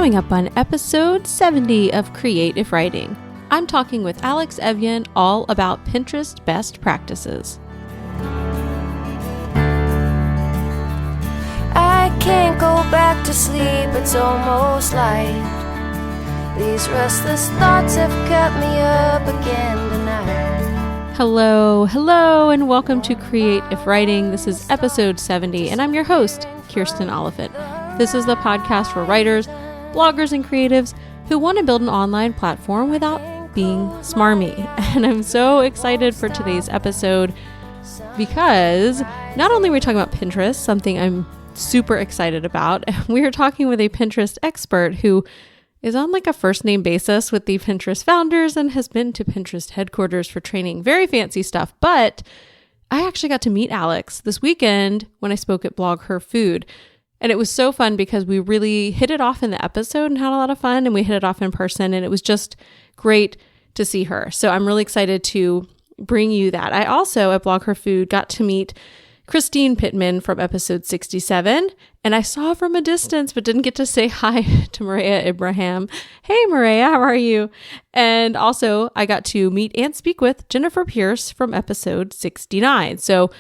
Coming up on episode 70 of Creative Writing, I'm talking with Alex Evjen all about Pinterest best practices. I can't go back to sleep, it's almost light. These restless thoughts have kept me up again tonight. Hello, and welcome to Creative Writing. This is episode 70, and I'm your host, Kirsten Oliphant. This is the podcast for writers, bloggers, and creatives who want to build an online platform without being smarmy. And I'm so excited for today's episode because not only are we talking about Pinterest, something I'm super excited about, we are talking with a Pinterest expert who is on like a first name basis with the Pinterest founders and has been to Pinterest headquarters for training. Very fancy stuff. But I actually got to meet Alex this weekend when I spoke at Blog Her Food. And it was so fun because we really hit it off in the episode and had a lot of fun, and we hit it off in person, and it was just great to see her. So I'm really excited to bring you that. I also, at Blog Her Food, got to meet Christine Pittman from episode 67, and I saw her from a distance, but didn't get to say hi to Maria Ibrahim. Hey, Maria, how are you? And also, I got to meet and speak with Jennifer Pierce from episode 69. So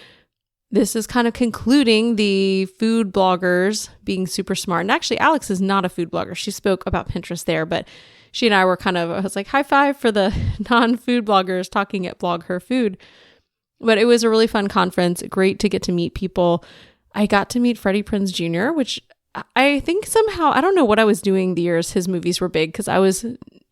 this is kind of concluding the food bloggers being super smart. And actually, Alex is not a food blogger. She spoke about Pinterest there, but she and I were I was like, high five for the non-food bloggers talking at Blog Her Food. But it was a really fun conference. Great to get to meet people. I got to meet Freddie Prinze Jr., which I think somehow, I don't know what I was doing the years his movies were big, because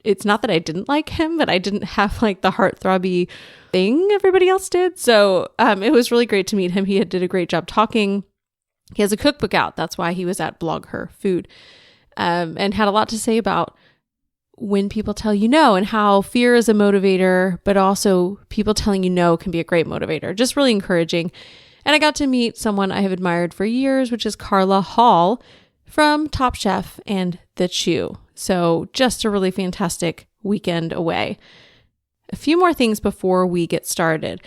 it's not that I didn't like him, but I didn't have like the heartthrobby thing everybody else did. So it was really great to meet him. He did a great job talking. He has a cookbook out. That's why he was at Blog Her Food, and had a lot to say about when people tell you no and how fear is a motivator, but also people telling you no can be a great motivator. Just really encouraging. And I got to meet someone I have admired for years, which is Carla Hall from Top Chef and The Chew. So just a really fantastic weekend away. A few more things before we get started.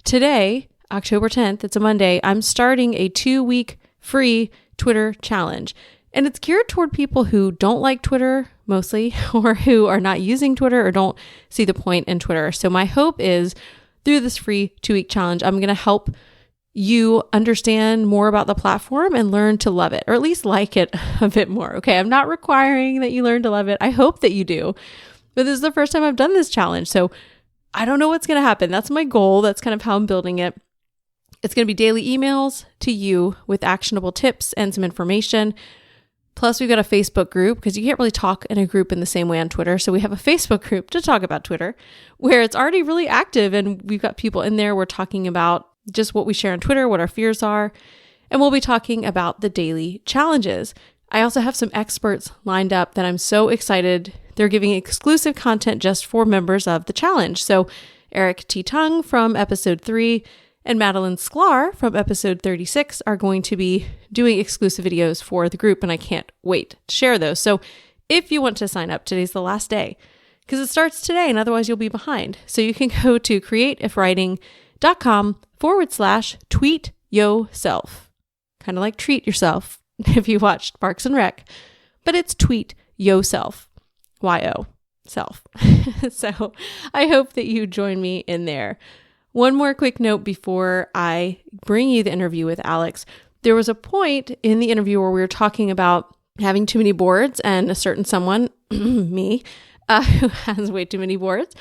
Today, October 10th, it's a Monday, I'm starting a 2-week free Twitter challenge. And it's geared toward people who don't like Twitter mostly, or who are not using Twitter or don't see the point in Twitter. So my hope is through this free 2-week challenge, I'm going to help you understand more about the platform and learn to love it, or at least like it a bit more. Okay, I'm not requiring that you learn to love it. I hope that you do. But this is the first time I've done this challenge, so I don't know what's going to happen. That's my goal. That's kind of how I'm building it. It's going to be daily emails to you with actionable tips and some information. Plus, we've got a Facebook group, because you can't really talk in a group in the same way on Twitter. So we have a Facebook group to talk about Twitter, where it's already really active, and we've got people in there. We're talking about just what we share on Twitter, what our fears are, and we'll be talking about the daily challenges. I also have some experts lined up that I'm so excited. They're giving exclusive content just for members of the challenge. So Eric T. Tung from episode 3 and Madeline Sklar from episode 36 are going to be doing exclusive videos for the group, and I can't wait to share those. So if you want to sign up, today's the last day, because it starts today, and otherwise you'll be behind. So you can go to creativewriting.com/tweet yourself. Kind of like treat yourself if you watched Parks and Rec, but it's tweet yourself, Y-O, self. So I hope that you join me in there. One more quick note before I bring you the interview with Alex. There was a point in the interview where we were talking about having too many boards, and a certain someone, me, who has way too many boards.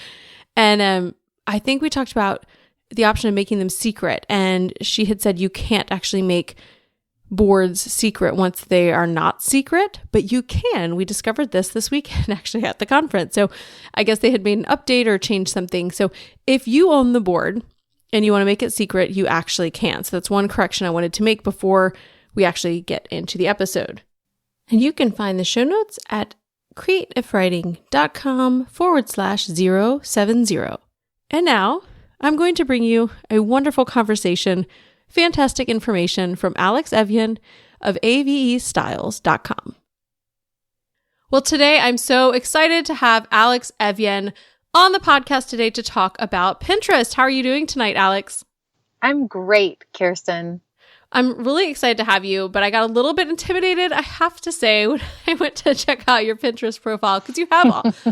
And I think we talked about the option of making them secret. And she had said you can't actually make boards secret once they are not secret, but you can. We discovered this weekend actually at the conference. So I guess they had made an update or changed something. So if you own the board and you want to make it secret, you actually can. So that's one correction I wanted to make before we actually get into the episode. And you can find the show notes at creativewriting.com/070. And now I'm going to bring you a wonderful conversation, fantastic information from Alex Evjen of avestyles.com. Well, today I'm so excited to have Alex Evjen on the podcast today to talk about Pinterest. How are you doing tonight, Alex? I'm great, Kirsten. I'm really excited to have you, but I got a little bit intimidated, I have to say, when I went to check out your Pinterest profile, because you have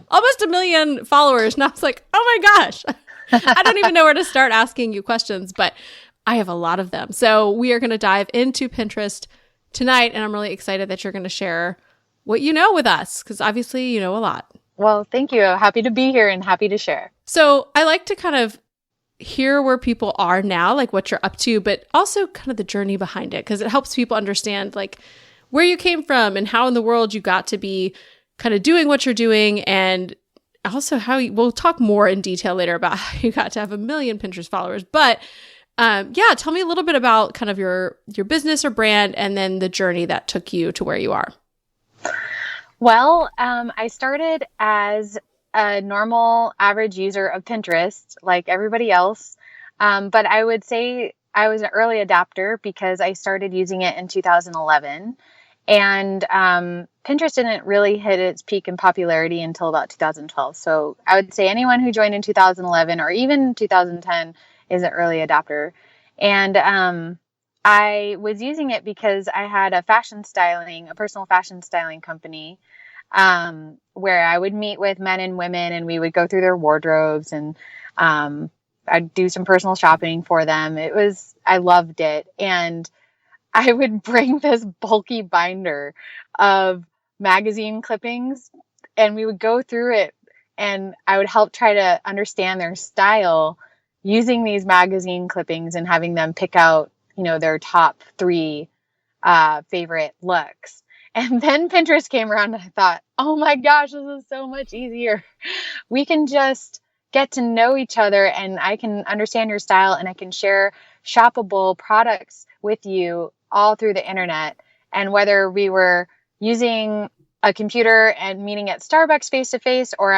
almost 1 million followers. And I was like, oh my gosh, I don't even know where to start asking you questions, but I have a lot of them. So we are going to dive into Pinterest tonight, and I'm really excited that you're going to share what you know with us, because obviously you know a lot. Well, thank you. Happy to be here and happy to share. So I like to kind of hear where people are now, like what you're up to, but also kind of the journey behind it, because it helps people understand like where you came from and how in the world you got to be kind of doing what you're doing, and also how we'll talk more in detail later about how you got to have 1 million Pinterest followers. But yeah, tell me a little bit about kind of your business or brand, and then the journey that took you to where you are. Well, I started as a normal average user of Pinterest, like everybody else. But I would say I was an early adopter because I started using it in 2011. And Pinterest didn't really hit its peak in popularity until about 2012. So I would say anyone who joined in 2011 or even 2010 is an early adopter. And I was using it because I had a personal fashion styling company, where I would meet with men and women and we would go through their wardrobes, and I'd do some personal shopping for them. I loved it. And I would bring this bulky binder of magazine clippings, and we would go through it, and I would help try to understand their style using these magazine clippings and having them pick out, their top 3 favorite looks. And then Pinterest came around, and I thought, oh my gosh, this is so much easier. We can just get to know each other, and I can understand your style, and I can share shoppable products with you all through the internet. And whether we were using a computer and meeting at Starbucks face to face, or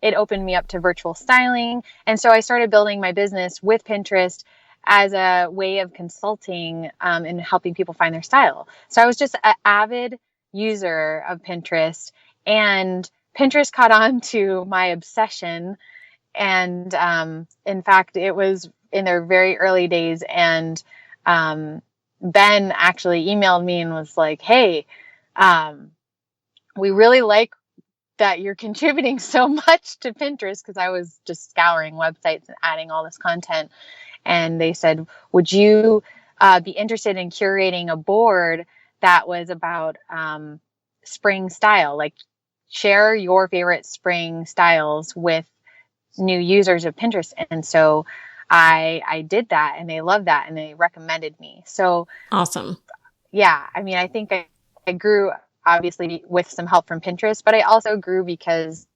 it opened me up to virtual styling. And so I started building my business with Pinterest as a way of consulting and helping people find their style. So I was just an avid user of Pinterest, and Pinterest caught on to my obsession. And in fact, it was in their very early days. And Ben actually emailed me and was like, hey, we really like that you're contributing so much to Pinterest, because I was just scouring websites and adding all this content. And they said, would you be interested in curating a board that was about spring style? Like, share your favorite spring styles with new users of Pinterest. And so I did that, and they loved that, and they recommended me. So awesome. Yeah. I mean, I think I grew obviously with some help from Pinterest, but I also grew because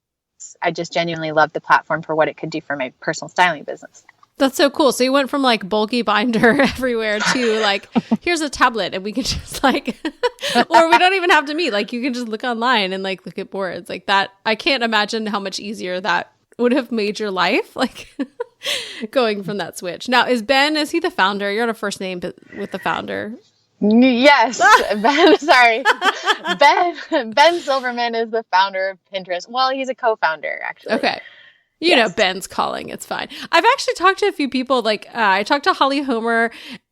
I just genuinely loved the platform for what it could do for my personal styling business. That's so cool. So you went from like bulky binder everywhere to like, here's a tablet, and we can just like, or we don't even have to meet. Like, you can just look online and like look at boards like that. I can't imagine how much easier that would have made your life, like going from that switch. Now, is he the founder? You're on a first name with the founder. Yes. Ben Silverman is the founder of Pinterest. Well, he's a co-founder, actually. Okay. You know, Ben's calling. It's fine. I've actually talked to a few people. Like, I talked to Holly Homer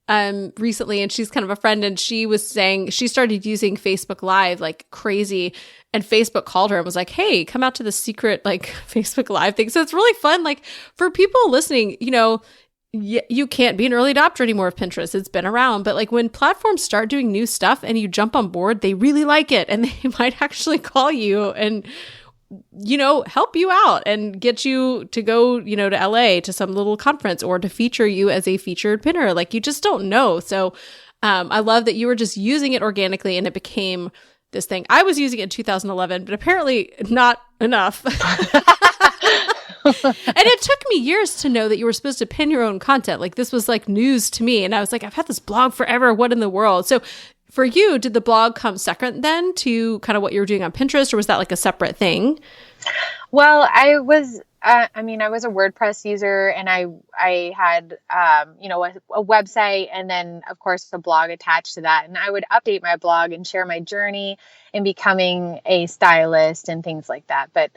recently, and she's kind of a friend, and she was saying she started using Facebook Live like crazy, and Facebook called her and was like, hey, come out to the secret like Facebook Live thing. So it's really fun. Like, for people listening, you can't be an early adopter anymore of Pinterest. It's been around. But like, when platforms start doing new stuff and you jump on board, they really like it, and they might actually call you and help you out and get you to go, to LA to some little conference, or to feature you as a featured pinner. Like, you just don't know. So I love that you were just using it organically, and it became this thing. I was using it in 2011, but apparently not enough. And it took me years to know that you were supposed to pin your own content. Like, this was like news to me. And I was like, I've had this blog forever. What in the world? So for you, did the blog come second then to kind of what you were doing on Pinterest, or was that like a separate thing? Well, I was a WordPress user, and I had, a website, and then of course the blog attached to that. And I would update my blog and share my journey in becoming a stylist and things like that. But,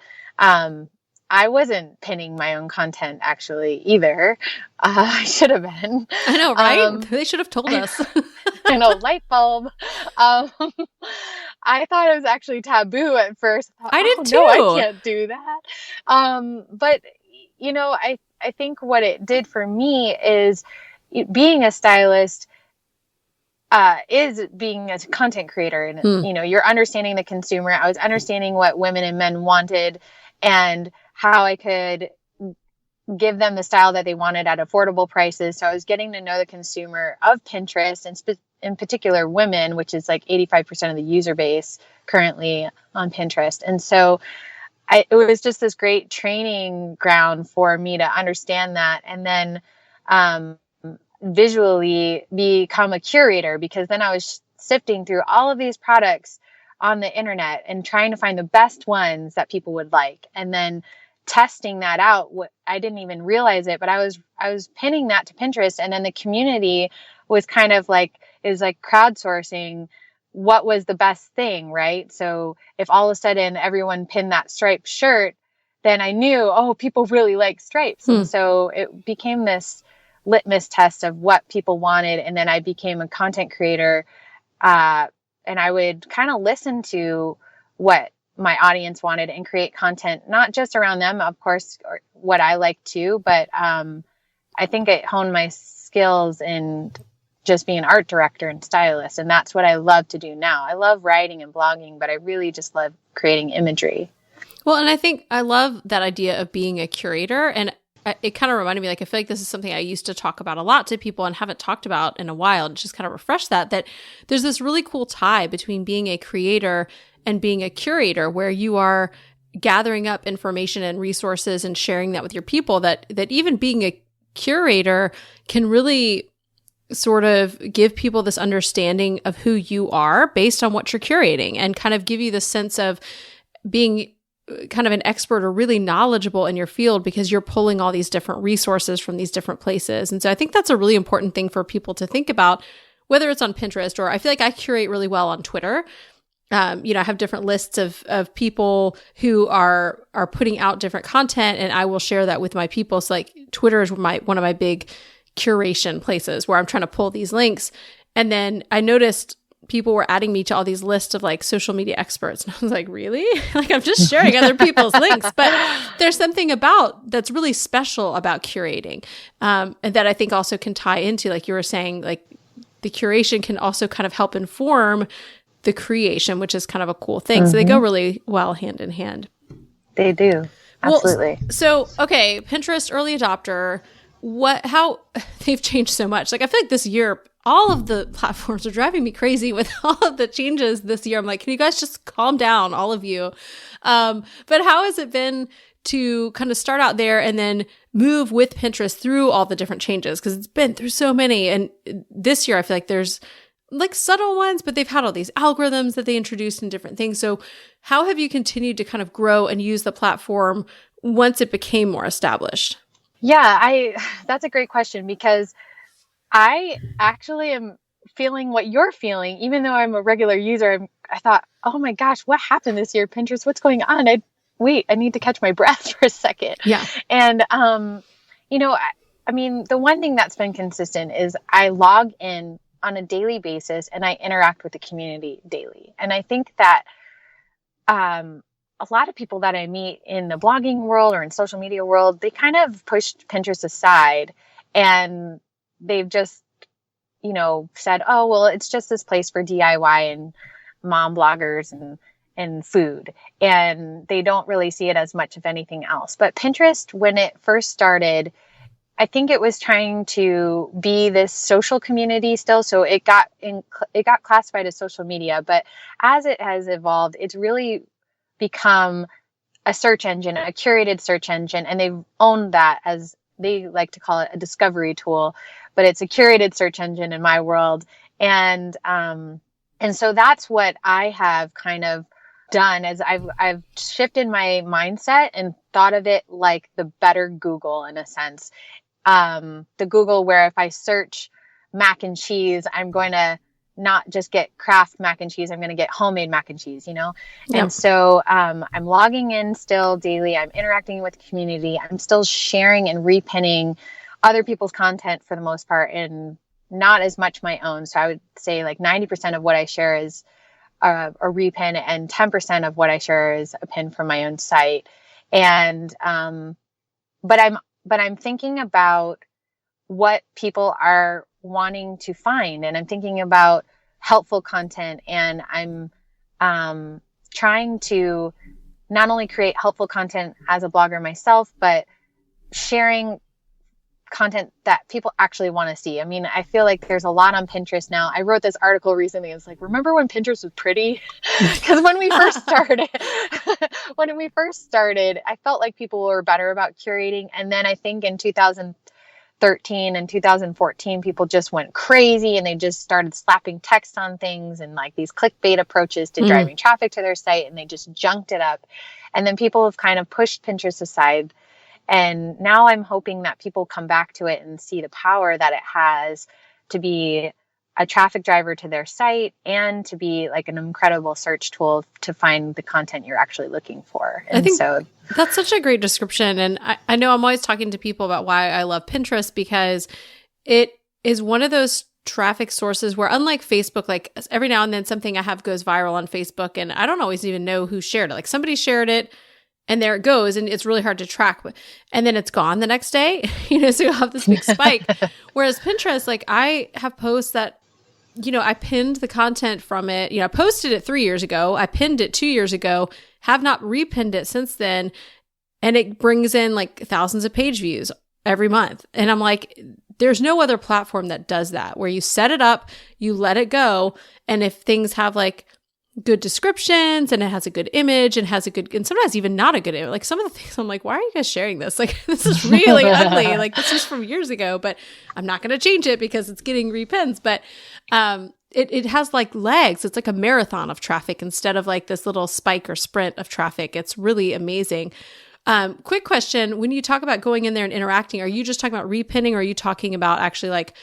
I wasn't pinning my own content actually either. I should have been. I know, right? They should have told us. I know, light bulb. Um, I thought it was actually taboo at first. I did too. No, I can't do that. But I think what it did for me is being a stylist is being a content creator, and you're understanding the consumer. I was understanding what women and men wanted and how I could give them the style that they wanted at affordable prices. So I was getting to know the consumer of Pinterest, and in particular women, which is like 85% of the user base currently on Pinterest. And so it was just this great training ground for me to understand that. And then visually become a curator, because then I was sifting through all of these products on the internet and trying to find the best ones that people would like, and then testing that out. I didn't even realize it, but I was pinning that to Pinterest, and then the community was kind of like crowdsourcing what was the best thing, right? So if all of a sudden everyone pinned that striped shirt, then I knew, people really like stripes. And so it became this litmus test of what people wanted. And then I became a content creator, and I would kind of listen to what my audience wanted and create content, not just around them, of course, or what I like too, but I think it honed my skills in just being an art director and stylist. And that's what I love to do now. I love writing and blogging, but I really just love creating imagery. Well, and I think I love that idea of being a curator. And it kind of reminded me, like, I feel like this is something I used to talk about a lot to people and haven't talked about in a while. And just kind of refresh that there's this really cool tie between being a creator and being a curator, where you are gathering up information and resources and sharing that with your people, that even being a curator can really sort of give people this understanding of who you are based on what you're curating, and kind of give you the sense of being kind of an expert or really knowledgeable in your field, because you're pulling all these different resources from these different places. And so I think that's a really important thing for people to think about, whether it's on Pinterest, or I feel like I curate really well on Twitter. I have different lists of people who are putting out different content, and I will share that with my people. So like Twitter is one of my big curation places where I'm trying to pull these links. And then I noticed people were adding me to all these lists of like social media experts. And I was like, really? Like, I'm just sharing other people's links. But there's something that's really special about curating. And that I think also can tie into, like you were saying, like the curation can also kind of help inform the creation, which is kind of a cool thing. So they go really well hand in hand. They do. Absolutely. Well, so, okay, Pinterest early adopter, how they've changed so much. Like, I feel like this year, all of the platforms are driving me crazy with all of the changes this year. I'm like, can you guys just calm down, all of you? But how has it been to kind of start out there and then move with Pinterest through all the different changes? Because it's been through so many. And this year, I feel like there's like subtle ones, but they've had all these algorithms that they introduced and different things. So how have you continued to kind of grow and use the platform once it became more established? Yeah, that's a great question, because I actually am feeling what you're feeling. Even though I'm a regular user, I thought, oh my gosh, what happened this year, Pinterest? What's going on? I need to catch my breath for a second. Yeah. And, I mean, the one thing that's been consistent is I log in on a daily basis and I interact with the community daily. And I think that a lot of people that I meet in the blogging world or in social media world, they kind of pushed Pinterest aside, and they've just, said, oh, well, it's just this place for DIY and mom bloggers and food. And they don't really see it as much of anything else. But Pinterest, when it first started, I think it was trying to be this social community still. So it got classified as social media, but as it has evolved, it's really become a search engine, a curated search engine. And they've owned that, as they like to call it, a discovery tool, but it's a curated search engine in my world. And so that's what I have kind of done, is I've shifted my mindset and thought of it like the better Google, in a sense. The Google where if I search mac and cheese, I'm going to not just get Kraft mac and cheese. I'm going to get homemade mac and cheese, Yep. And so I'm logging in still daily. I'm interacting with the community. I'm still sharing and repinning other people's content for the most part, and not as much my own. So I would say like 90% of what I share is a repin, and 10% of what I share is a pin from my own site. And but I'm thinking about what people are wanting to find, and I'm thinking about helpful content, and I'm trying to not only create helpful content as a blogger myself, but sharing content that people actually want to see. I mean, I feel like there's a lot on Pinterest now. I wrote this article recently. It's like, remember when Pinterest was pretty? Because when we first started, I felt like people were better about curating. And then I think in 2013 and 2014, people just went crazy and they just started slapping text on things and like these clickbait approaches to driving traffic to their site, and they just junked it up. And then people have kind of pushed Pinterest aside. And now I'm hoping that people come back to it and see the power that it has to be a traffic driver to their site and to be like an incredible search tool to find the content you're actually looking for. And I think that's such a great description. And I know I'm always talking to people about why I love Pinterest, because it is one of those traffic sources where, unlike Facebook, like every now and then something I have goes viral on Facebook and I don't always even know who shared it. Like somebody shared it, and there it goes, and it's really hard to track. And then it's gone the next day, so you'll have this big spike. Whereas Pinterest, like I have posts that, I pinned the content from it. I posted it 3 years ago. I pinned it 2 years ago, have not repinned it since then. And it brings in like thousands of page views every month. And I'm like, there's no other platform that does that, where you set it up, you let it go. And if things have like good descriptions and it has a good image and and sometimes even not a good image. Like some of the things I'm like, why are you guys sharing this? Like, this is really ugly. Like this is from years ago, but I'm not going to change it because it's getting repins. But it has like legs. It's like a marathon of traffic instead of like this little spike or sprint of traffic. It's really amazing. Quick question. When you talk about going in there and interacting, are you just talking about repinning, or are you talking about actually like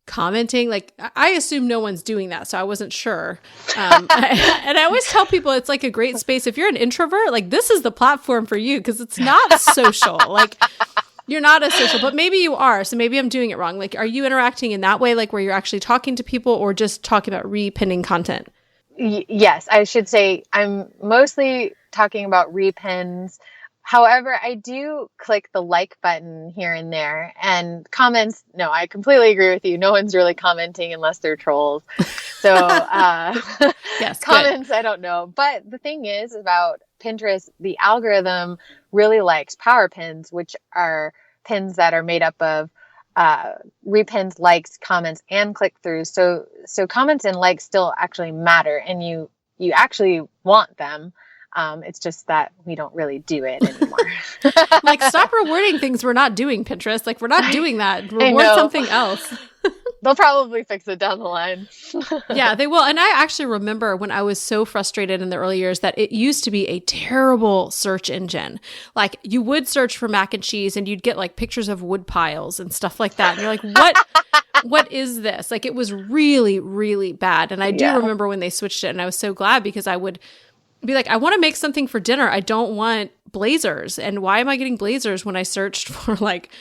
commenting? Like I assume no one's doing that, so I wasn't sure. And I always tell people it's like a great space. If you're an introvert, like this is the platform for you, because it's not social. Like you're not a social, but maybe you are. So maybe I'm doing it wrong. Like, are you interacting in that way, like where you're actually talking to people, or just talking about repinning content? Yes, I should say I'm mostly talking about repins. However, I do click the like button here and there, and comments. No, I completely agree with you. No one's really commenting unless they're trolls. So yes, comments, good. I don't know. But the thing is about Pinterest, the algorithm really likes power pins, which are pins that are made up of repins, likes, comments, and click-throughs. So comments and likes still actually matter, and you actually want them. It's just that we don't really do it anymore. Like, stop rewarding things we're not doing, Pinterest. Like, we're not doing that. Reward something else. They'll probably fix it down the line. Yeah, they will. And I actually remember when I was so frustrated in the early years that it used to be a terrible search engine. Like, you would search for mac and cheese and you'd get like pictures of wood piles and stuff like that. And you're like, what is this? Like, it was really, really bad. And I do remember when they switched it, and I was so glad, because I would be like, I want to make something for dinner. I don't want blazers. And why am I getting blazers when I searched for like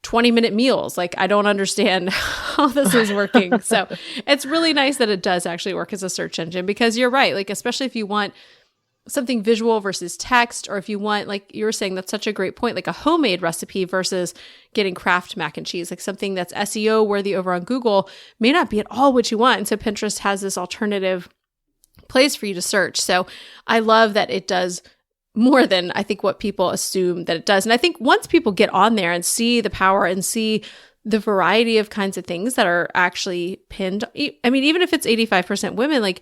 20-minute meals? Like, I don't understand how this is working. So it's really nice that it does actually work as a search engine, because you're right. Like, especially if you want something visual versus text, or if you want, like you were saying, that's such a great point, like a homemade recipe versus getting Kraft mac and cheese, like something that's SEO worthy over on Google may not be at all what you want. And so Pinterest has this alternative place for you to search. So I love that it does more than I think what people assume that it does. And I think once people get on there and see the power and see the variety of kinds of things that are actually pinned, I mean, even if it's 85% women, like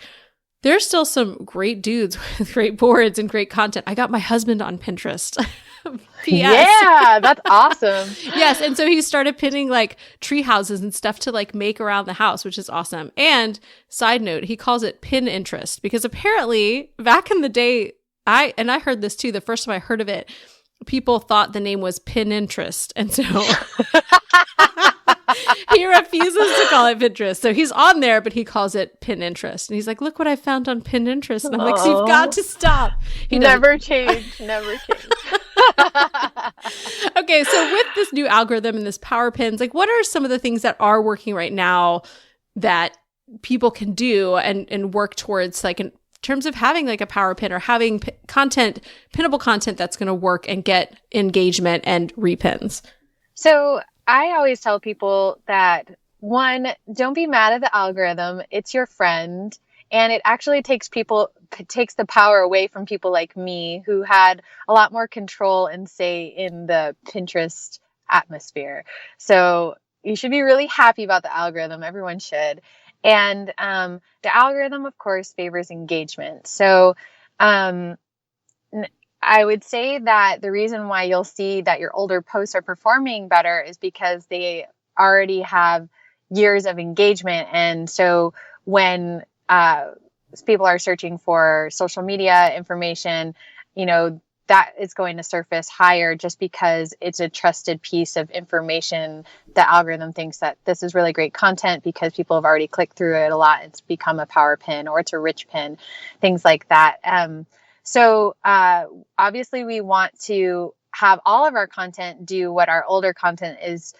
there's still some great dudes with great boards and great content. I got my husband on Pinterest. Yeah, that's awesome. Yes. And so he started pinning like tree houses and stuff to like make around the house, which is awesome. And side note, he calls it pin interest, because apparently back in the day, I heard this too. The first time I heard of it, people thought the name was Pin Interest. And so He refuses to call it Pinterest. So he's on there, but he calls it Pinterest. And he's like, look what I found on Pinterest. And I'm like, so you've got to stop. He never change. Never change. Okay, so with this new algorithm and this power pins, like what are some of the things that are working right now that people can do and work towards, like in terms of having like a power pin or having pinnable content that's going to work and get engagement and repins? So I always tell people that, one, don't be mad at the algorithm. It's your friend. And it actually takes the power away from people like me who had a lot more control and say in the Pinterest atmosphere. So you should be really happy about the algorithm. Everyone should. And the algorithm, of course, favors engagement. So I would say that the reason why you'll see that your older posts are performing better is because they already have years of engagement. And so when people are searching for social media information, that is going to surface higher just because it's a trusted piece of information. The algorithm thinks that this is really great content because people have already clicked through it a lot. It's become a power pin or it's a rich pin, things like that. So obviously we want to have all of our content do what our older content is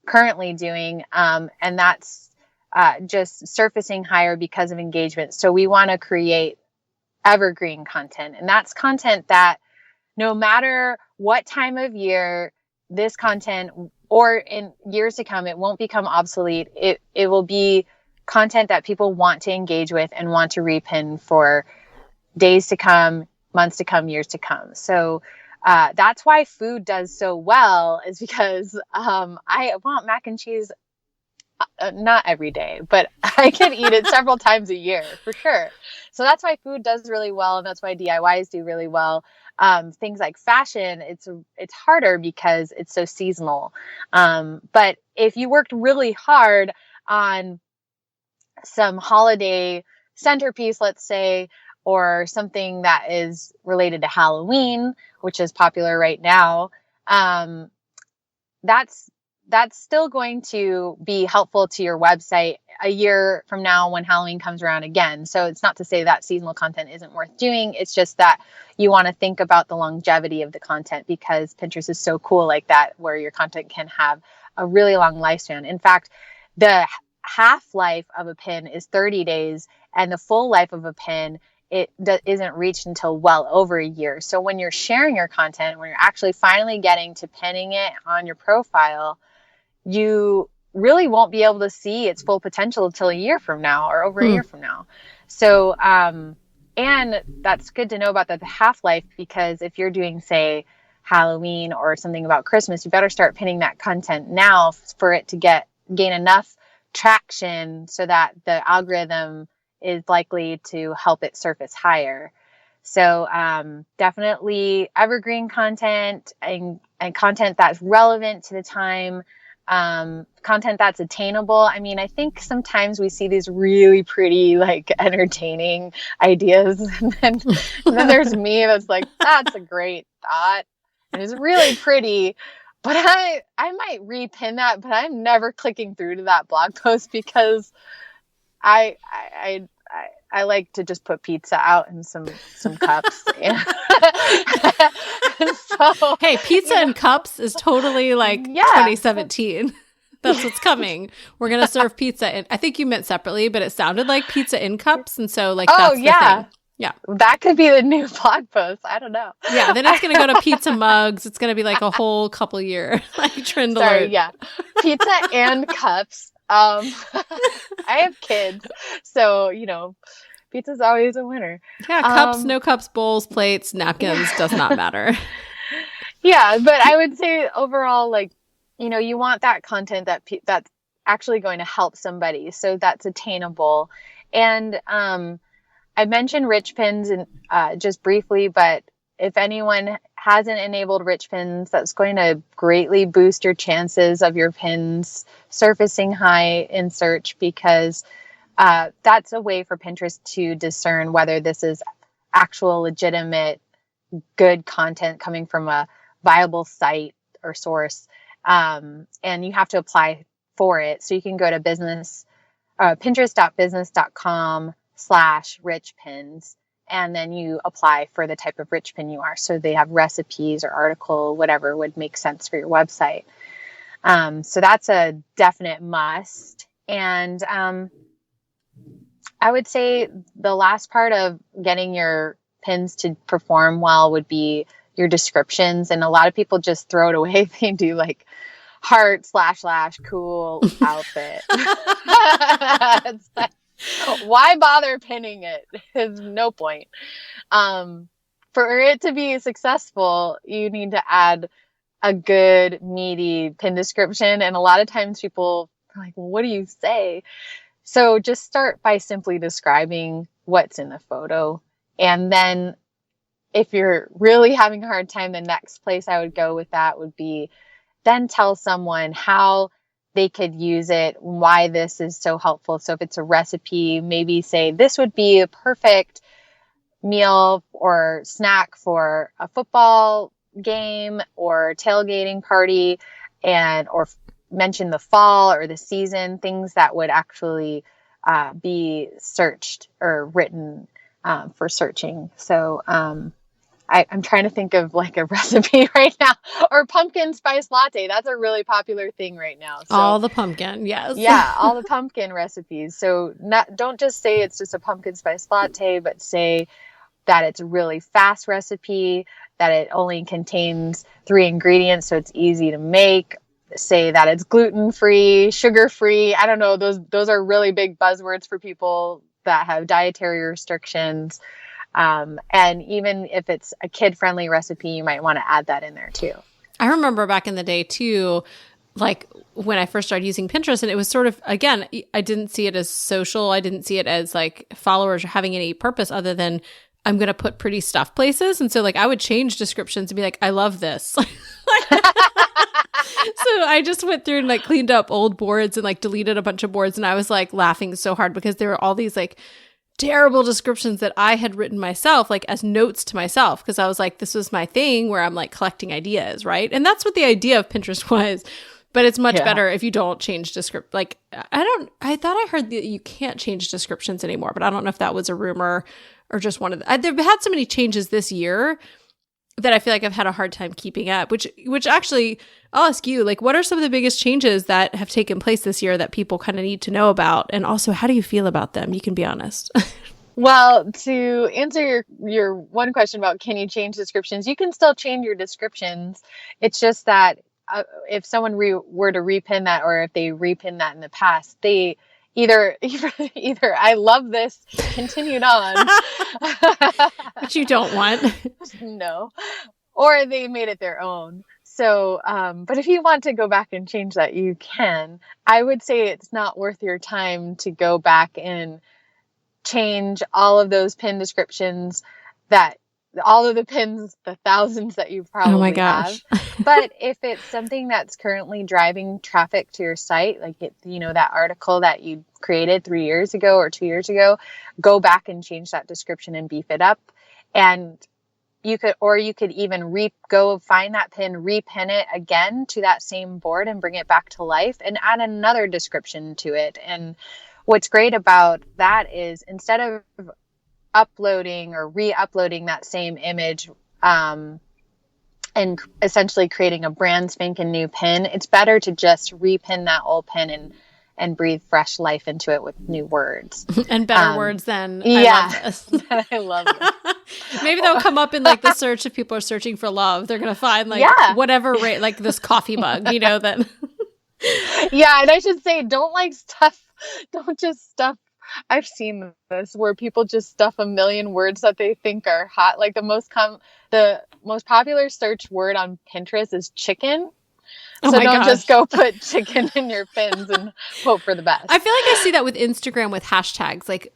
currently doing. And that's just surfacing higher because of engagement. So we want to create evergreen content. And that's content that no matter what time of year this content, or in years to come, it won't become obsolete. It will be content that people want to engage with and want to repin for days to come, months to come, years to come. So that's why food does so well, is because I want mac and cheese not every day, but I can eat it several times a year for sure. So that's why food does really well, and that's why DIYs do really well. Things like fashion, it's harder because it's so seasonal. But if you worked really hard on some holiday centerpiece, let's say, or something that is related to Halloween, which is popular right now, that's still going to be helpful to your website a year from now when Halloween comes around again. So it's not to say that seasonal content isn't worth doing. It's just that you want to think about the longevity of the content, because Pinterest is so cool like that, where your content can have a really long lifespan. In fact, the half-life of a pin is 30 days, and the full life of a pin isn't reached until well over a year. So when you're sharing your content, when you're actually finally getting to pinning it on your profile, you really won't be able to see its full potential until a year from now or over a year from now. So, and that's good to know about the half-life, because if you're doing, say, Halloween or something about Christmas, you better start pinning that content now for it to gain enough traction so that the algorithm is likely to help it surface higher. So definitely evergreen content and content that's relevant to the time, content that's attainable. I mean, I think sometimes we see these really pretty, like, entertaining ideas, and then there's me that's like, that's a great thought, and it's really pretty, but I might repin that, but I'm never clicking through to that blog post because I like to just put pizza out in some cups. So, hey, pizza in cups is totally like 2017. That's what's coming. We're going to serve pizza. I think you meant separately, but it sounded like pizza in cups. And so that's the thing. Yeah. That could be the new blog post. I don't know. Yeah. Then it's going to go to pizza mugs. It's going to be like a whole couple year trend alert. Yeah. Pizza and cups. I have kids, so, pizza's always a winner. Yeah. Cups, no cups, bowls, plates, napkins, does not matter. Yeah. But I would say overall, like, you want that content that's actually going to help somebody. So that's attainable. And, I mentioned rich pins and just briefly, but if anyone hasn't enabled rich pins, that's going to greatly boost your chances of your pins surfacing high in search, because that's a way for Pinterest to discern whether this is actual, legitimate, good content coming from a viable site or source. And you have to apply for it. So you can go to pinterest.business.com/richpins, and then you apply for the type of rich pin you are. So they have recipes or article, whatever would make sense for your website. So that's a definite must. And I would say the last part of getting your pins to perform well would be your descriptions. And a lot of people just throw it away. They do like heart / cool outfit. It's like, why bother pinning it? There's no point. For it to be successful, you need to add a good, meaty pin description. And a lot of times people are like, well, what do you say? So just start by simply describing what's in the photo. And then if you're really having a hard time, the next place I would go with that would be then tell someone how they could use it, why this is so helpful. So if it's a recipe, maybe say this would be a perfect meal or snack for a football game or tailgating party, or mention the fall or the season, things that would actually be searched or written for searching. So I'm trying to think of like a recipe right now, or pumpkin spice latte. That's a really popular thing right now. So, all the pumpkin, yes. Yeah, all the pumpkin recipes. So don't just say it's just a pumpkin spice latte, but say that it's a really fast recipe, that it only contains 3 ingredients, so it's easy to make. Say that it's gluten-free, sugar-free. I don't know. Those are really big buzzwords for people that have dietary restrictions. And even if it's a kid-friendly recipe, you might want to add that in there too. I remember back in the day too, like when I first started using Pinterest, and it was sort of, again, I didn't see it as social. I didn't see it as like followers or having any purpose other than I'm going to put pretty stuff places. And so like I would change descriptions and be like, I love this. So I just went through and like cleaned up old boards and like deleted a bunch of boards. And I was like laughing so hard because there were all these like terrible descriptions that I had written myself, like as notes to myself. Cause I was like, this was my thing where I'm like collecting ideas. Right. And that's what the idea of Pinterest was. But it's much better if you don't change description. Like, I thought I heard that you can't change descriptions anymore, but I don't know if that was a rumor or just one of the, they've had so many changes this year that I feel like I've had a hard time keeping up, which actually I'll ask you, like, what are some of the biggest changes that have taken place this year that people kind of need to know about? And also, how do you feel about them? You can be honest. Well, to answer your one question about can you change descriptions, you can still change your descriptions. It's just that if someone were to repin that, or if they repin that in the past, they either I love this, continued on. Which you don't want. No. Or they made it their own. So, but if you want to go back and change that, you can. I would say it's not worth your time to go back and change all of those pin descriptions, all of the pins, the thousands that you probably have. But if it's something that's currently driving traffic to your site, like that article that you created 3 years ago or 2 years ago, go back and change that description and beef it up. And you could even go find that pin, repin it again to that same board and bring it back to life and add another description to it. And what's great about that is instead of uploading or re-uploading that same image and essentially creating a brand spanking new pin, it's better to just repin that old pin and breathe fresh life into it with new words. And better words than I love this. I love it. Maybe they'll come up in like the search if people are searching for love. They're going to find like whatever, like this coffee mug, that. Yeah, and I should say, don't just stuff. I've seen this where people just stuff a million words that they think are hot. Like the most popular search word on Pinterest is chicken. So don't just go put chicken in your pins and hope for the best. I feel like I see that with Instagram with hashtags, like,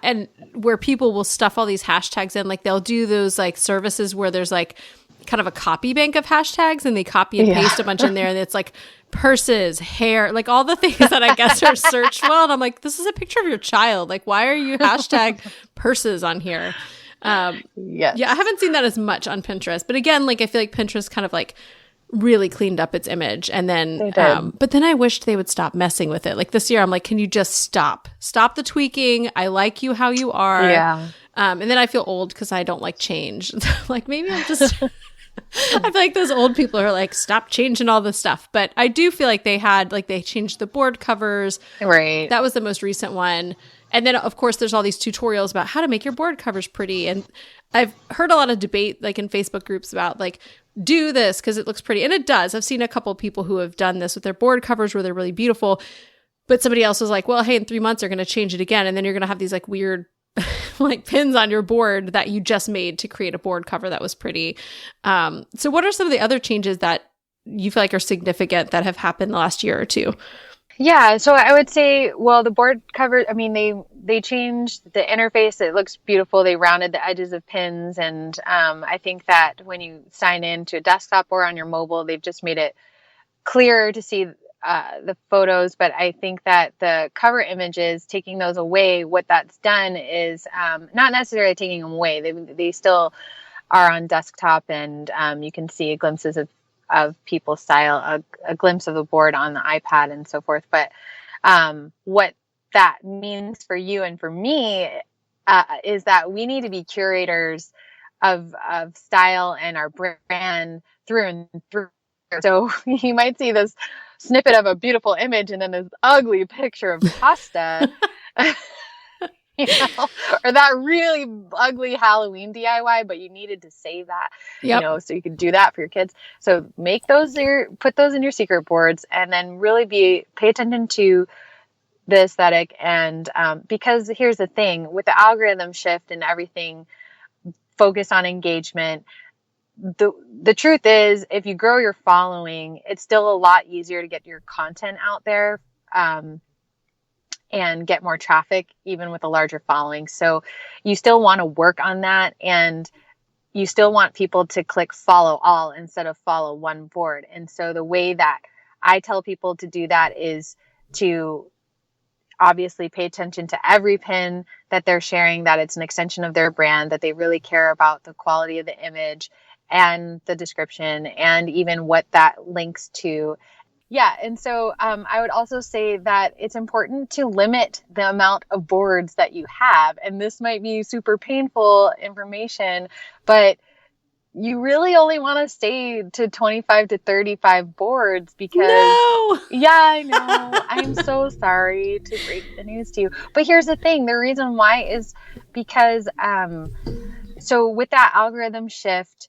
and where people will stuff all these hashtags in. Like they'll do those like services where there's like kind of a copy bank of hashtags and they copy and paste a bunch in there, and it's like purses, hair, like all the things that I guess are searched well. And I'm like, this is a picture of your child. Like, why are you hashtag purses on here? Yeah, I haven't seen that as much on Pinterest. But again, like I feel like Pinterest kind of like really cleaned up its image. And then, They did. but then I wished they would stop messing with it. Like this year, I'm like, can you just stop the tweaking? I like you how you are. Yeah. And then I feel old because I don't like change. Like maybe I'm just, I feel like those old people are like, stop changing all this stuff. But I do feel like they changed the board covers. Right. That was the most recent one. And then, of course, there's all these tutorials about how to make your board covers pretty. And I've heard a lot of debate, like in Facebook groups, about like, do this because it looks pretty. And it does. I've seen a couple of people who have done this with their board covers where they're really beautiful. But somebody else was like, well, hey, in 3 months, they're going to change it again. And then you're going to have these like weird like pins on your board that you just made to create a board cover that was pretty. So what are some of the other changes that you feel like are significant that have happened the last year or two? Yeah, so I would say, well, the board cover, I mean, they changed the interface. It looks beautiful. They rounded the edges of pins. And I think that when you sign in to a desktop or on your mobile, they've just made it clearer to see the photos. But I think that the cover images, taking those away, what that's done is not necessarily taking them away. They still are on desktop, and you can see glimpses of people's style, a glimpse of the board on the iPad and so forth. But what that means for you and for me is that we need to be curators of style and our brand through and through. So you might see this snippet of a beautiful image and then this ugly picture of pasta. You know, or that really ugly Halloween DIY, but you needed to save that, Yep. you know, so you could do that for your kids. So make those put those in your secret boards, and then really pay attention to the aesthetic. And because here's the thing, with the algorithm shift and everything, focus on engagement. The truth is, if you grow your following, it's still a lot easier to get your content out there. And get more traffic, even with a larger following. So you still want to work on that, and you still want people to click follow all instead of follow one board. And so the way that I tell people to do that is to obviously pay attention to every pin that they're sharing, that it's an extension of their brand, that they really care about the quality of the image and the description and even what that links to. Yeah. And so I would also say that it's important to limit the amount of boards that you have. And this might be super painful information, but you really only want to stay to 25 to 35 boards because... No! Yeah, I know. I'm so sorry to break the news to you. But here's the thing. The reason why is because, so with that algorithm shift,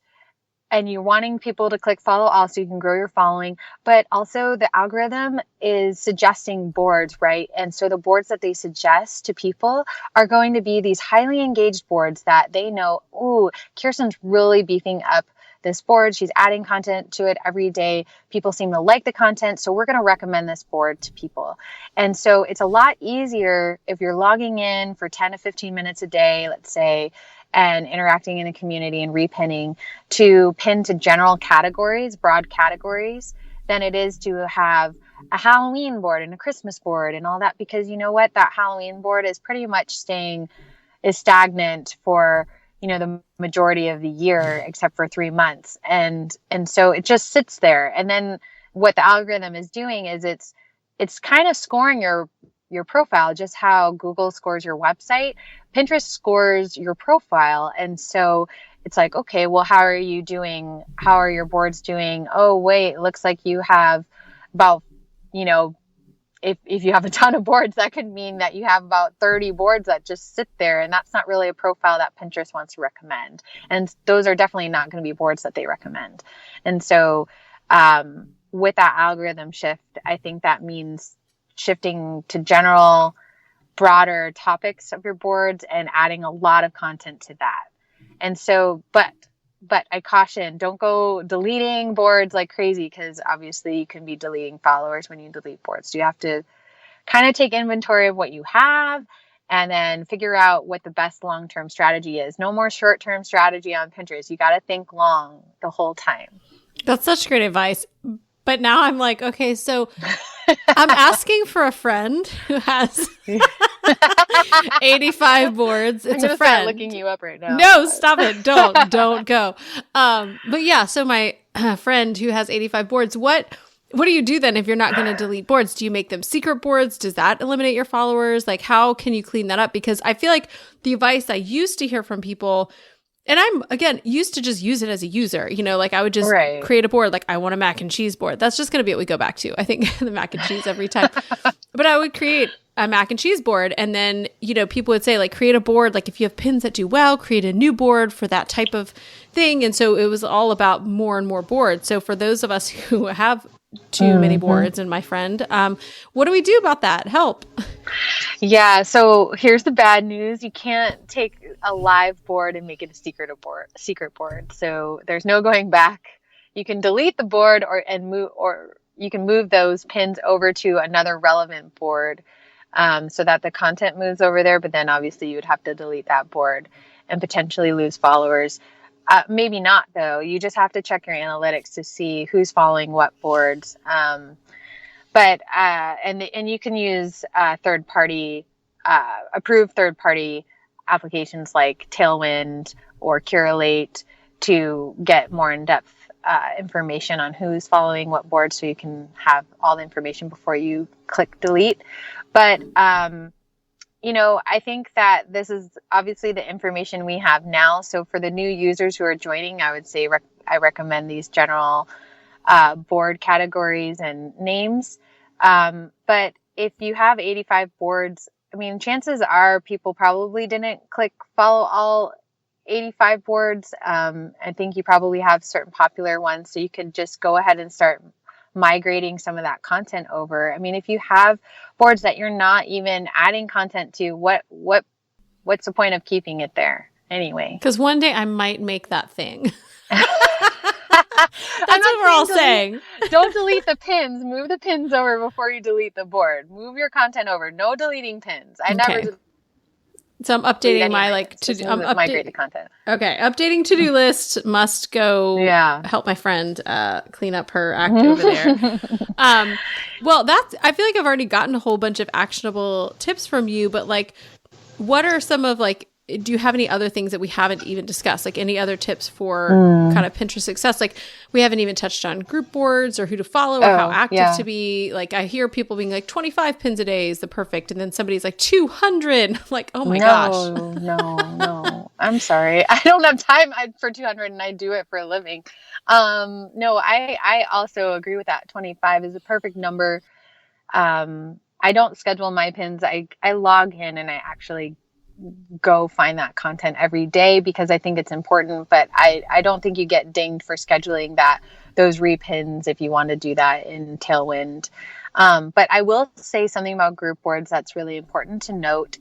and you're wanting people to click follow all so you can grow your following, but also the algorithm is suggesting boards, right? And so the boards that they suggest to people are going to be these highly engaged boards that they know, ooh, Kirsten's really beefing up this board. She's adding content to it every day. People seem to like the content, so we're going to recommend this board to people. And so it's a lot easier if you're logging in for 10 to 15 minutes a day, let's say, and interacting in a community and repinning to pin to general categories, broad categories, than it is to have a Halloween board and a Christmas board and all that. Because you know what? That Halloween board is pretty much is stagnant for, you know, the majority of the year, except for 3 months. And so it just sits there. And then what the algorithm is doing is it's kind of scoring your profile, just how Google scores your website. Pinterest scores your profile. And so it's like, okay, well, how are you doing? How are your boards doing? Oh, wait, it looks like you have about, you know, if you have a ton of boards, that could mean that you have about 30 boards that just sit there. And that's not really a profile that Pinterest wants to recommend. And those are definitely not going to be boards that they recommend. And so with that algorithm shift, I think that means shifting to general, broader topics of your boards and adding a lot of content to that. And so, but I caution, don't go deleting boards like crazy, because obviously you can be deleting followers when you delete boards. You have to kind of take inventory of what you have and then figure out what the best long-term strategy is. No more short-term strategy on Pinterest. You got to think long the whole time. That's such great advice. But now I'm like, okay, so I'm asking for a friend who has 85 boards. It's a friend. Start looking you up right now. No, stop it. Don't go. But yeah, so my friend who has 85 boards, what do you do then if you're not going to delete boards? Do you make them secret boards? Does that eliminate your followers? Like, how can you clean that up? Because I feel like the advice I used to hear from people, and I'm, again, used to just use it as a user, like I would just create a board, like I want a mac and cheese board. That's just going to be what we go back to. I think the mac and cheese every time. But I would create a mac and cheese board. And then, people would say, like, create a board. Like, if you have pins that do well, create a new board for that type of thing. And so it was all about more and more boards. So for those of us who have too many boards, and my friend, what do we do about that? Help. Yeah. So here's the bad news. You can't take a live board and make it a secret board. So there's no going back. You can delete the board or you can move those pins over to another relevant board, so that the content moves over there. But then obviously you would have to delete that board and potentially lose followers. Maybe not, though. You just have to check your analytics to see who's following what boards. And you can use approved third-party applications like Tailwind or Curate to get more in-depth information on who's following what board, so you can have all the information before you click delete. But I think that this is obviously the information we have now. So for the new users who are joining, I would say I recommend these general board categories and names. But if you have 85 boards, chances are people probably didn't click follow all 85 boards. I think you probably have certain popular ones, so you could just go ahead and start migrating some of that content over. If you have boards that you're not even adding content to, what's the point of keeping it there anyway? Because one day I might make that thing. That's what we're all saying. Don't delete the pins. Move the pins over before you delete the board. Move your content over. No deleting pins. Never. So I'm updating my migrate the content. Okay, updating to-do list. Must go. Help my friend clean up her act over there. Well, I feel like I've already gotten a whole bunch of actionable tips from you, but like, what are some of do you have any other things that we haven't even discussed? Like any other tips for kind of Pinterest success? Like we haven't even touched on group boards or who to follow or how active to be. Like I hear people being like 25 pins a day is the perfect. And then somebody's like 200. I'm like, oh my gosh. No. I'm sorry. I don't have time for 200 and I do it for a living. No, I also agree with that. 25 is a perfect number. I don't schedule my pins. I log in and I actually go find that content every day because I think it's important, but I don't think you get dinged for scheduling those repins if you want to do that in Tailwind. But I will say something about group boards that's really important to note.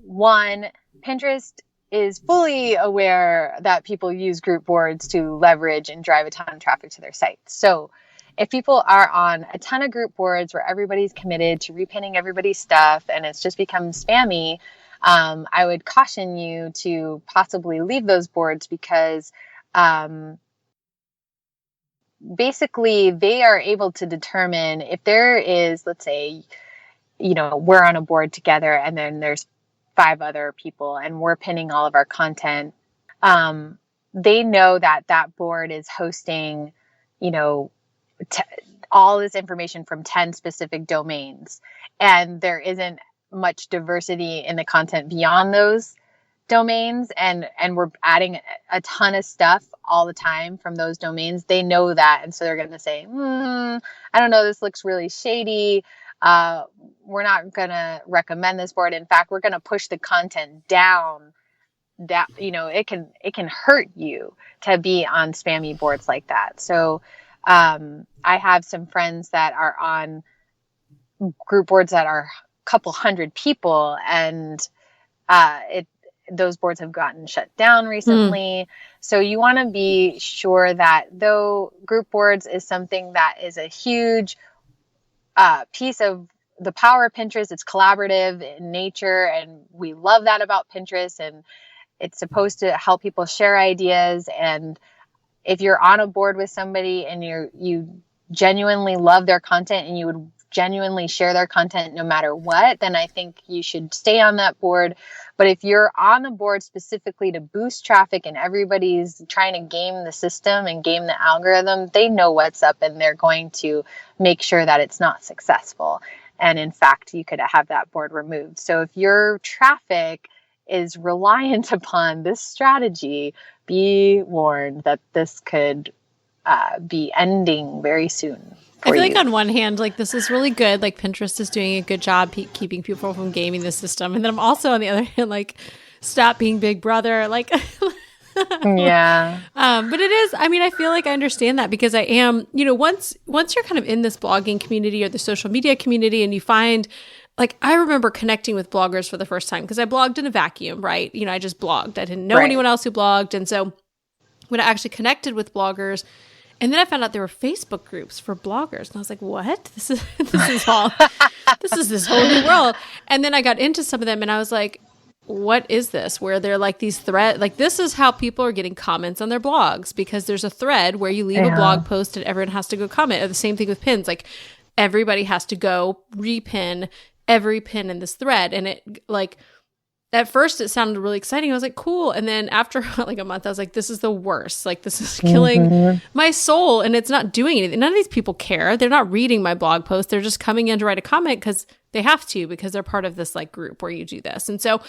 One, Pinterest is fully aware that people use group boards to leverage and drive a ton of traffic to their site. So if people are on a ton of group boards where everybody's committed to repinning everybody's stuff and it's just become spammy, I would caution you to possibly leave those boards because basically they are able to determine if there is, let's say, we're on a board together and then there's 5 other people and we're pinning all of our content. They know that board is hosting, all this information from 10 specific domains, and there isn't much diversity in the content beyond those domains, and we're adding a ton of stuff all the time from those domains. They know that, and so they're going to say, I don't know, this looks really shady. We're not going to recommend this board. In fact, we're going to push the content down. That it can hurt you to be on spammy boards like that. So I have some friends that are on group boards that are couple hundred people, and those boards have gotten shut down recently. So you want to be sure that though group boards is something that is a huge piece of the power of Pinterest, it's collaborative in nature, and we love that about Pinterest, and it's supposed to help people share ideas. And if you're on a board with somebody and you genuinely love their content and you would genuinely share their content no matter what, then I think you should stay on that board. But if you're on the board specifically to boost traffic and everybody's trying to game the system and game the algorithm, they know what's up and they're going to make sure that it's not successful. And in fact, you could have that board removed. So if your traffic is reliant upon this strategy, be warned that this could be ending very soon. I feel like on one hand, like this is really good. Like Pinterest is doing a good job keeping people from gaming the system. And then I'm also on the other hand, like stop being Big Brother. Like, yeah. But it is, I mean, I feel like I understand that because I am, once you're kind of in this blogging community or the social media community and you find, like, I remember connecting with bloggers for the first time because I blogged in a vacuum, right? I just blogged. I didn't know anyone else who blogged. And so when I actually connected with bloggers, and then I found out there were Facebook groups for bloggers. And I was like, what? This is this whole new world. And then I got into some of them and I was like, what is this? Where they're like these threads, like this is how people are getting comments on their blogs because there's a thread where you leave a blog post and everyone has to go comment. Or the same thing with pins. Like everybody has to go repin every pin in this thread. And it like, at first it sounded really exciting. I was like, cool. And then after like a month, I was like, this is the worst. Like this is killing my soul and it's not doing anything. None of these people care. They're not reading my blog post. They're just coming in to write a comment because they have to, because they're part of this like group where you do this. And so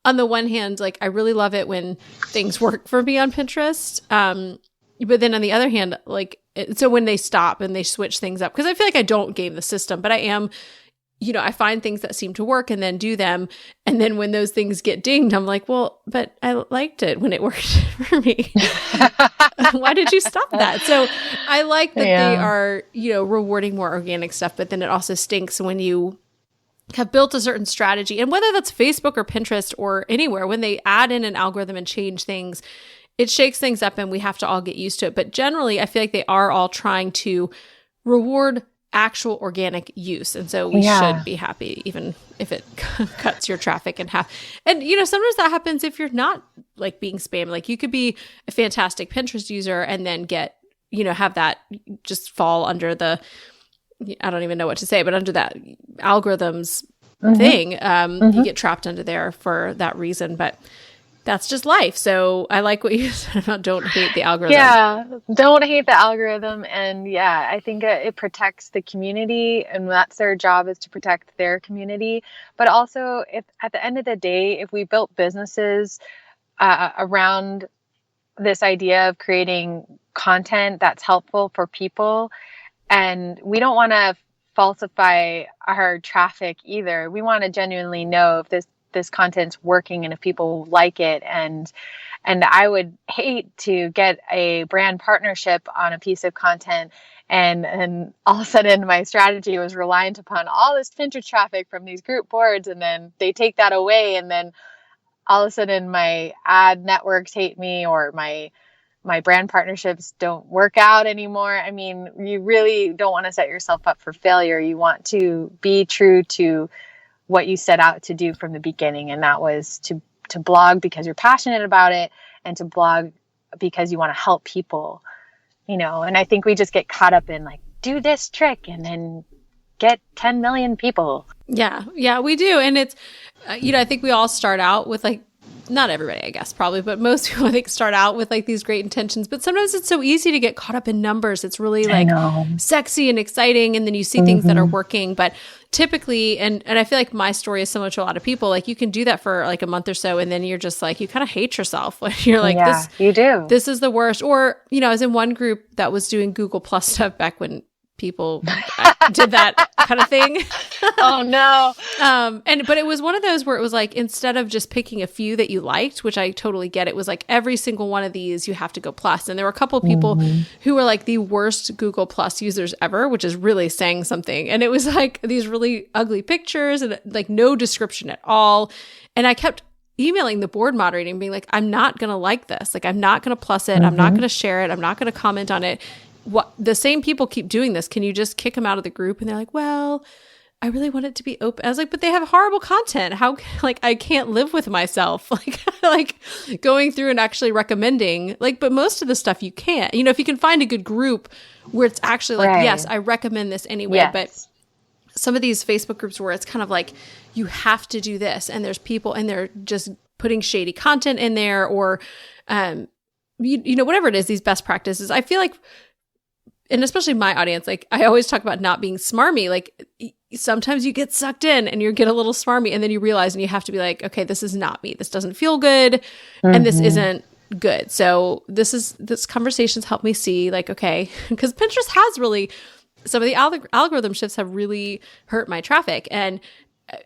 on the one hand, like I really love it when things work for me on Pinterest. But then on the other hand, like, so when they stop and they switch things up, because I feel like I don't game the system, but I am, I find things that seem to work and then do them. And then when those things get dinged, I'm like, well, but I liked it when it worked for me. Why did you stop that? So I like that they are, rewarding more organic stuff, but then it also stinks when you have built a certain strategy. And whether that's Facebook or Pinterest or anywhere, when they add in an algorithm and change things, it shakes things up and we have to all get used to it. But generally, I feel like they are all trying to reward actual organic use. And so we should be happy, even if it cuts your traffic in half. And, sometimes that happens if you're not like being spammed. Like you could be a fantastic Pinterest user and then get, have that just fall under the, I don't even know what to say, but under that algorithms thing, you get trapped under there for that reason. But that's just life. So I like what you said about don't hate the algorithm. Yeah, don't hate the algorithm. And I think it protects the community, and that's their job, is to protect their community. But also, if at the end of the day, if we built businesses around this idea of creating content that's helpful for people, and we don't want to falsify our traffic either. We want to genuinely know if this content's working and if people like it. And I would hate to get a brand partnership on a piece of content and all of a sudden my strategy was reliant upon all this Pinterest traffic from these group boards, and then they take that away, and then all of a sudden my ad networks hate me, or my brand partnerships don't work out anymore. I mean, you really don't want to set yourself up for failure. You want to be true to what you set out to do from the beginning. And that was to blog because you're passionate about it, and to blog because you want to help people, and I think we just get caught up in like, do this trick and then get 10 million people. Yeah, we do. And it's, I think we all start out with like, not everybody, I guess, probably, but most people, I think, start out with like these great intentions. But sometimes it's so easy to get caught up in numbers. It's really like sexy and exciting. And then you see things that are working. But typically, and I feel like my story is similar to a lot of people, like you can do that for like a month or so. And then you're just like, you kind of hate yourself. You're like, you do. This is the worst. Or, I was in one group that was doing Google Plus stuff back when people did that kind of thing. Oh no. But it was one of those where it was like, instead of just picking a few that you liked, which I totally get, it was like every single one of these you have to go plus. And there were a couple of people who were like the worst Google Plus users ever, which is really saying something. And it was like these really ugly pictures and like no description at all. And I kept emailing the board moderator and being like, I'm not going to like this. Like, I'm not going to plus it. I'm not going to share it. I'm not going to comment on it. What, the same people keep doing this. Can you just kick them out of the group? And they're like, well, I really want it to be open. I was like, but they have horrible content. How, like, I can't live with myself. Like going through and actually recommending, like, but most of the stuff you can't, if you can find a good group where it's actually like, yes, I recommend this anyway. Yes. But some of these Facebook groups where it's kind of like, you have to do this, and there's people and they're just putting shady content in there, or, whatever it is, these best practices. I feel like, and especially my audience, like I always talk about not being smarmy. Like sometimes you get sucked in and you get a little smarmy, and then you realize, and you have to be like, okay, this is not me. This doesn't feel good. And this isn't good. So this conversations help me see like, okay, because Pinterest has really, some of the algorithm shifts have really hurt my traffic. And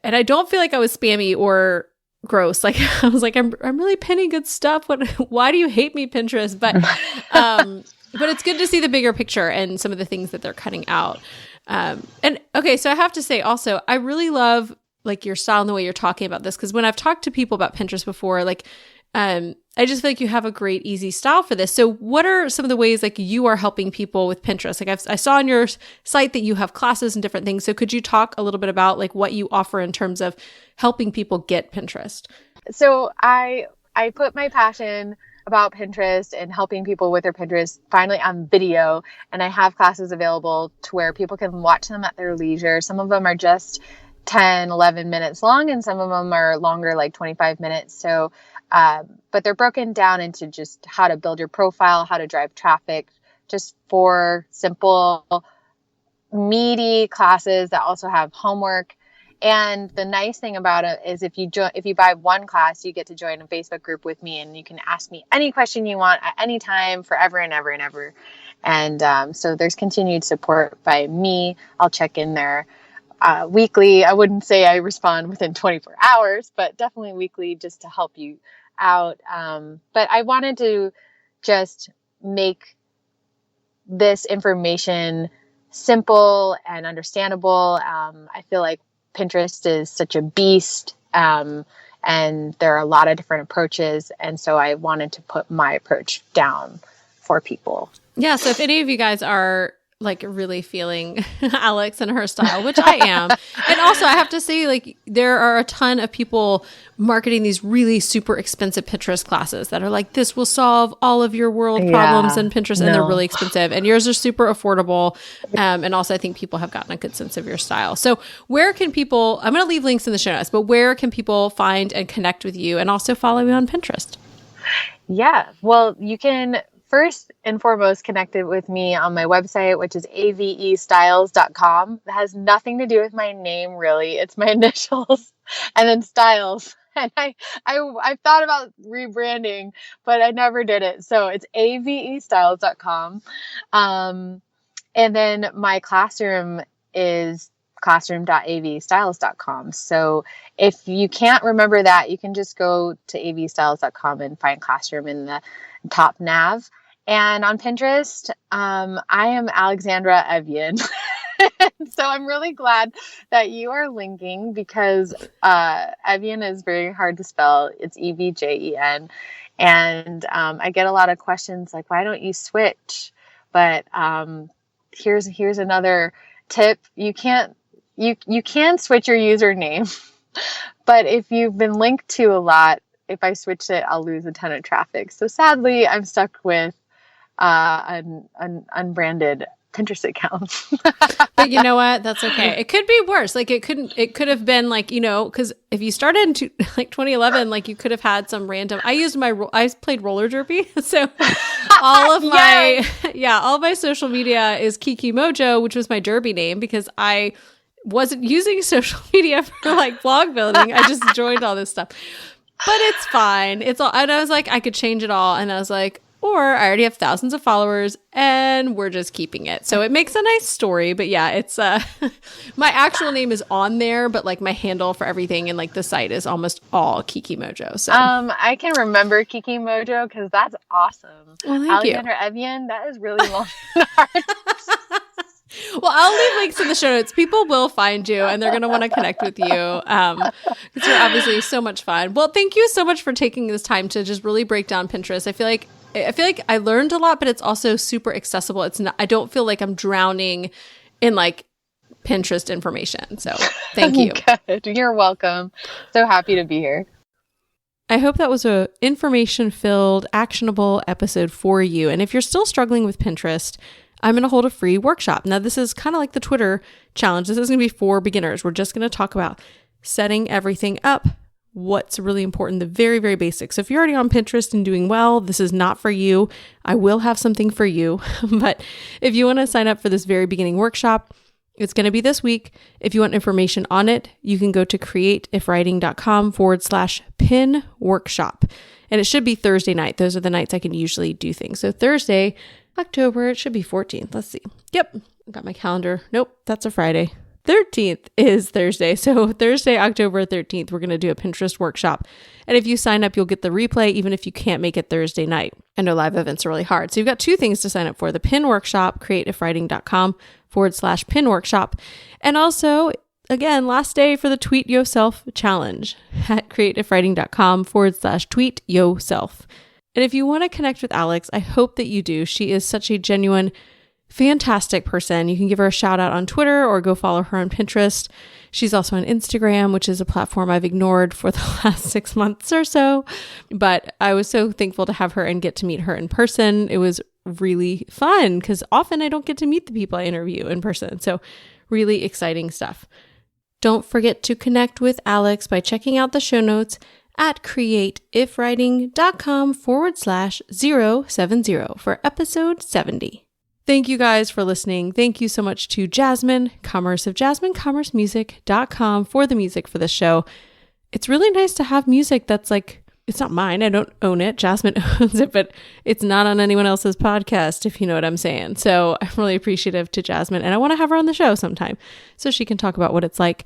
I don't feel like I was spammy or gross. Like I was like, I'm really pinning good stuff. Why do you hate me, Pinterest? But it's good to see the bigger picture and some of the things that they're cutting out. And okay, so I have to say also, I really love like your style and the way you're talking about this, because when I've talked to people about Pinterest before, like, I just feel like you have a great, easy style for this. So what are some of the ways like you are helping people with Pinterest? Like I saw on your site that you have classes and different things. So could you talk a little bit about like what you offer in terms of helping people get Pinterest? So I put my passion about Pinterest and helping people with their Pinterest finally on video. And I have classes available to where people can watch them at their leisure. Some of them are just 10, 11 minutes long, and some of them are longer, like 25 minutes. So but they're broken down into just how to build your profile, how to drive traffic, just 4 simple, meaty classes that also have homework. And the nice thing about it is if you buy one class, you get to join a Facebook group with me, and you can ask me any question you want at any time, forever and ever and ever. And so there's continued support by me. I'll check in there weekly. I wouldn't say I respond within 24 hours, but definitely weekly, just to help you out. But I wanted to just make this information simple and understandable. I feel like Pinterest is such a beast, and there are a lot of different approaches. And so I wanted to put my approach down for people. Yeah. So if any of you guys are like really feeling Alex and her style, which I am. And also I have to say, like, there are a ton of people marketing these really super expensive Pinterest classes that are like, this will solve all of your world problems in Pinterest. And they're really expensive, and yours are super affordable. And also I think people have gotten a good sense of your style. So where can people, I'm going to leave links in the show notes, but where can people find and connect with you and also follow you on Pinterest? Yeah, well, you can first and foremost connected with me on my website, which is avestyles.com. That has nothing to do with my name, really. It's my initials and then styles. And I've thought about rebranding, but I never did it. So it's avestyles.com. And then my classroom is classroom.avstyles.com. So if you can't remember that, you can just go to avstyles.com and find classroom in the top nav. And on Pinterest, I am Alexandra Evian. So I'm really glad that you are linking, because Evian is very hard to spell. It's Evjen. And I get a lot of questions like, why don't you switch? But here's another tip. You can switch your username, but if you've been linked to a lot, if I switch it, I'll lose a ton of traffic. So sadly, I'm stuck with an unbranded Pinterest account. But you know what? That's okay. It could be worse. Like it could have been like, because if you started in 2011, like you could have had some random, I played roller derby. So all of my, all of my social media is Kiki Mojo, which was my derby name, because I wasn't using social media for like blog building. I just joined all this stuff. But it's fine. It's all, and I was like, I could change it all. And I was like, or I already have thousands of followers and we're just keeping it. So it makes a nice story. But yeah, it's my actual name is on there, but like my handle for everything and like the site is almost all Kiki Mojo. So I can remember Kiki Mojo because that's awesome. Well, thank Alexandra Evian, that is really long and hard. Well, I'll leave links in the show notes. People will find you and they're going to want to connect with you. Because you're obviously so much fun. Well, thank you so much for taking this time to just really break down Pinterest. I feel like I learned a lot, but it's also super accessible. It's not, I don't feel like I'm drowning in like Pinterest information. So thank you. Good. You're welcome. So happy to be here. I hope that was a information-filled, actionable episode for you. And if you're still struggling with Pinterest, I'm going to hold a free workshop. Now, this is kind of like the Twitter challenge. This is going to be for beginners. We're just going to talk about setting everything up, what's really important, the very, very basics. So if you're already on Pinterest and doing well, this is not for you. I will have something for you. But if you want to sign up for this very beginning workshop, it's going to be this week. If you want information on it, you can go to createifwriting.com/pin workshop. And it should be Thursday night. Those are the nights I can usually do things. So Thursday, October, it should be 14th. Let's see. Yep. I got my calendar. Nope. That's a Friday. 13th is Thursday. So Thursday, October 13th, we're going to do a Pinterest workshop. And if you sign up, you'll get the replay, even if you can't make it Thursday night. I know live events are really hard. So you've got two things to sign up for: the pin workshop, createifwriting.com/pin workshop. And also, again, last day for the Tweet Yourself challenge at createifwriting.com/tweet yourself. And if you want to connect with Alex, I hope that you do. She is such a genuine, fantastic person. You can give her a shout out on Twitter or go follow her on Pinterest. She's also on Instagram, which is a platform I've ignored for the last 6 months or so. But I was so thankful to have her and get to meet her in person. It was really fun because often I don't get to meet the people I interview in person. So really exciting stuff. Don't forget to connect with Alex by checking out the show notes at createifwriting.com/070 for episode 70. Thank you guys for listening. Thank you so much to Jasmine, Commerce of Jasmine, commercemusic.com for the music for this show. It's really nice to have music that's like, it's not mine. I don't own it. Jasmine owns it, but it's not on anyone else's podcast, if you know what I'm saying. So I'm really appreciative to Jasmine, and I want to have her on the show sometime so she can talk about what it's like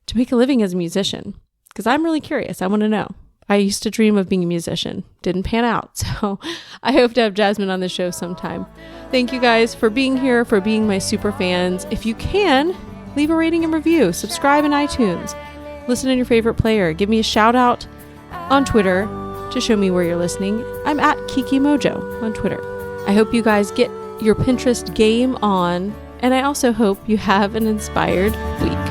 to make a living as a musician, because I'm really curious. I want to know. I used to dream of being a musician. Didn't pan out. So I hope to have Jasmine on the show sometime. Thank you guys for being here, for being my super fans. If you can, leave a rating and review. Subscribe in iTunes. Listen in your favorite player. Give me a shout out on Twitter to show me where you're listening. I'm at Kiki Mojo on Twitter. I hope you guys get your Pinterest game on, and I also hope you have an inspired week.